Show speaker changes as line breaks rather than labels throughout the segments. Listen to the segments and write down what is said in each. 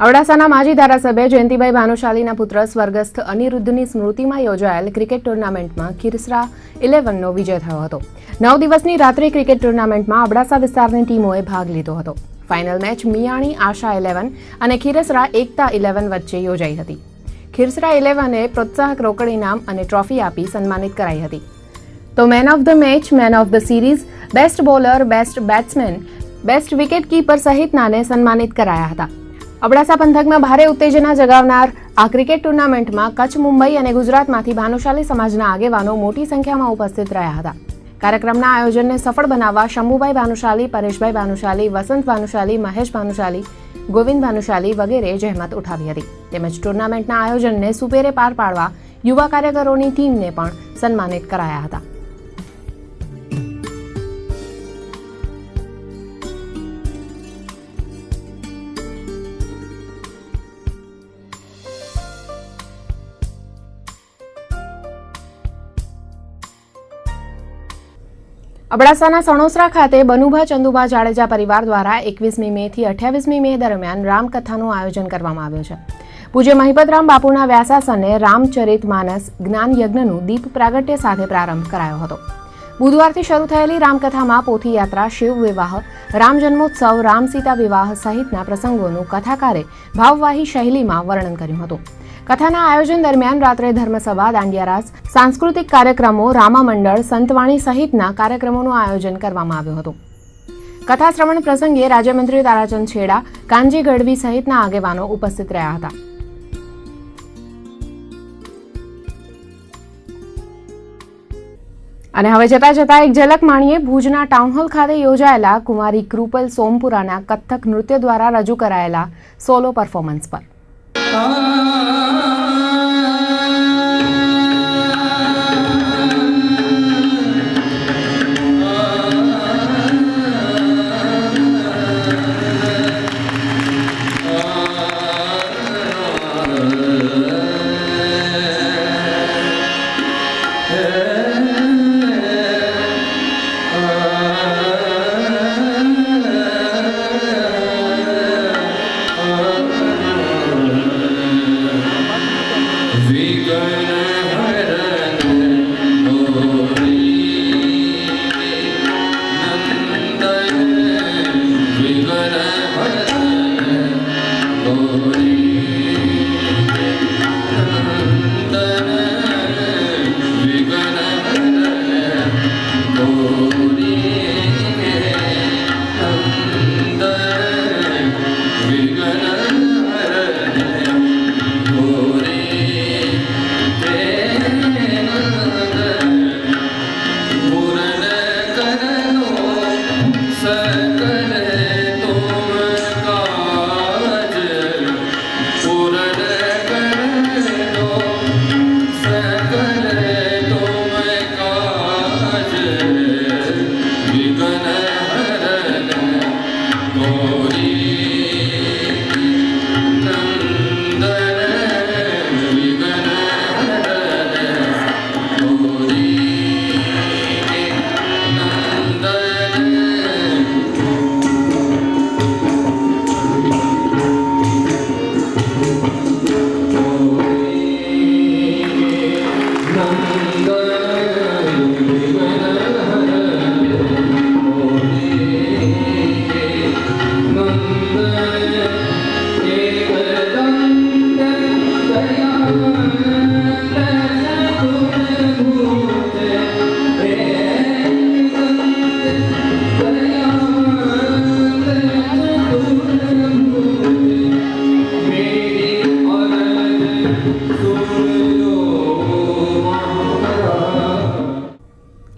અબડાસાના માજી ધારાસભ્ય જયંતિભાઈ ભાનુશાલીના પુત્ર સ્વર્ગસ્થ અનિરુદ્ધની સ્મૃતિમાં યોજાયેલ ક્રિકેટ ટુર્નામેન્ટમાં ખીરસરા 11નો વિજય થયો હતો। 9 દિવસની રાત્રિ ક્રિકેટ ટુર્નામેન્ટમાં અબડાસા વિસ્તારની ટીમોએ ભાગ લીધો હતો। ફાઇનલ મેચ મિયાણી આશા 11 અને ખીરસરા એકતા 11 વચ્ચે યોજાઈ હતી। ખીરસરા 11એ પ્રોત્સાહક રોકડ ઇનામ અને ટ્રોફી આપી સન્માનિત કરાઈ હતી। તો man of the match, man of the series, best bowler, best batsman, best wicket keeper સહિતનાને સન્માનિત કરાયા હતા। અબડાસા પંથકમાં ભારે ઉત્તેજના જગાવનાર આ ક્રિકેટ ટુર્નામેન્ટમાં કચ્છ, મુંબઈ અને ગુજરાતમાંથી ભાનુશાલી સમાજના આગેવાનો મોટી સંખ્યામાં ઉપસ્થિત રહ્યા હતા। કાર્યક્રમના આયોજનને સફળ બનાવવા શંભુભાઈ ભાનુશાલી, પરેશભાઈ ભાનુશાલી, વસંત ભાનુશાલી, મહેશ ભાનુશાલી, ગોવિંદ ભાનુશાલી વગેરે જહેમત ઉઠાવી હતી। તેમજ ટુર્નામેન્ટના આયોજનને સુપેરે પાર પાડવા યુવા કાર્યકરોની ટીમને પણ સન્માનિત કરાયા હતા। અબડાસાના સણોસરા ખાતે બનુભા ચંદુભા જાડેજા પરિવાર દ્વારા 21મી મે થી 28મી મે દરમિયાન રામકથાનું આયોજન કરવામાં આવ્યું છે। પૂજ્ય મહિપતરામ બાપુના વ્યાસાસને રામચરિતમાનસ જ્ઞાન યજ્ઞનું દીપ પ્રાગટ્ય સાથે પ્રારંભ કરાયો હતો। બુધવારથી શરૂ થયેલી રામકથામાં પોથી યાત્રા, શિવ વિવાહ, રામ જન્મોત્સવ, રામ સીતા વિવાહ સહિતના પ્રસંગોનું કથાકારે ભાવવાહી શૈલીમાં વર્ણન કર્યું હતું। કથાના આયોજન દરમિયાન રાત્રે ધર્મસભા, દાંડિયારાસ, સાંસ્કૃતિક કાર્યક્રમો, રામા મંડળ, સંતવાણી સહિતના કાર્યક્રમોનું આયોજન કરવામાં આવ્યું હતું। કથા શ્રવણ પ્રસંગે રાજ્યમંત્રી તારાચંદ છેડા, કાનજી ગઢવી સહિતના આગેવાનો ઉપસ્થિત રહ્યા હતા। અને હવે જતા જતા એક ઝલક માણીએ ભુજના ટાઉનહોલ ખાતે યોજાયેલા કુમારી કૃપલ સોમપુરાના કથક નૃત્ય દ્વારા રજૂ કરાયેલા સોલો પરફોર્મન્સ પર।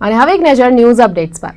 અને હવે એક નજર ન્યૂઝ અપડેટ્સ પર।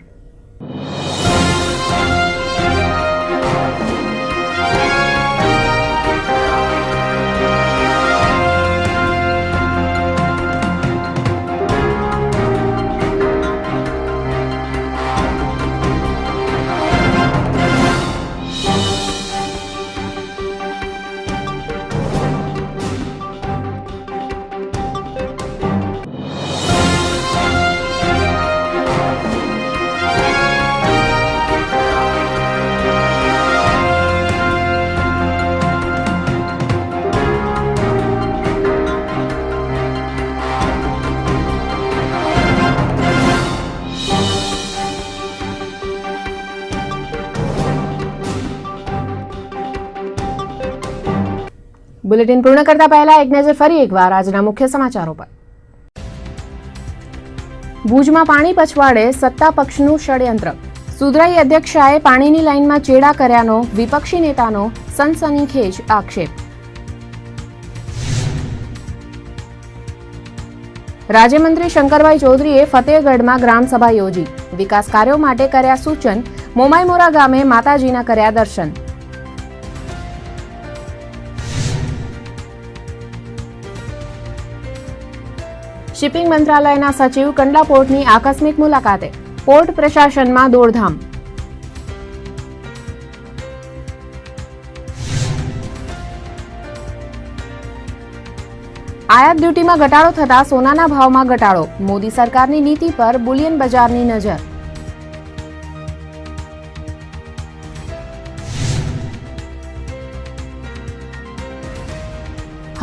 બુલેટિન પૂર્ણ કરતા પહેલા એક નજર ફરી એકવાર આજના મુખ્ય સમાચારો પર. ભુજમાં પાણી પછવાડે સત્તા પક્ષનું ષડયંત્ર. સુધરાઈ અધ્યક્ષાએ પાણીની લાઇનમાં ચેડા કર્યાનો વિપક્ષી નેતાનો સનસનીખેજ આક્ષેપ. રાજ્યમંત્રી શંકરભાઈ ચૌધરીએ ફતેહગઢમાં ગ્રામસભા યોજી. વિકાસ કાર્યો માટે કર્યા સૂચન. મોમાઈમોરા ગામે માતાજીના કર્યા દર્શન. શિપિંગ મંત્રાલયના સચિવ કંડલા પોર્ટની આકસ્મિક મુલાકાતે. પોર્ટ પ્રશાસનમાં દોડધામ. આયાત ડ્યુટીમાં ઘટાડો થતા સોનાના ભાવમાં ઘટાડો. મોદી સરકારની નીતિ પર બુલિયન બજારની નજર.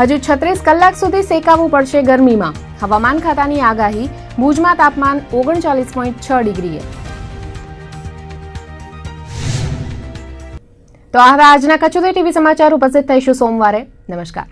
હજુ 36 કલાક સુધી સેકાવવું પડશે ગરમીમાં. હવામાન ખાતાની આગાહી. ભુજમાં તાપમાન 39.6 ડિગ્રીએ. તો આ હતા આજના કચુદે ટીવી સમાચાર. ઉપસ્થિત થઈશું સોમવારે. નમસ્કાર.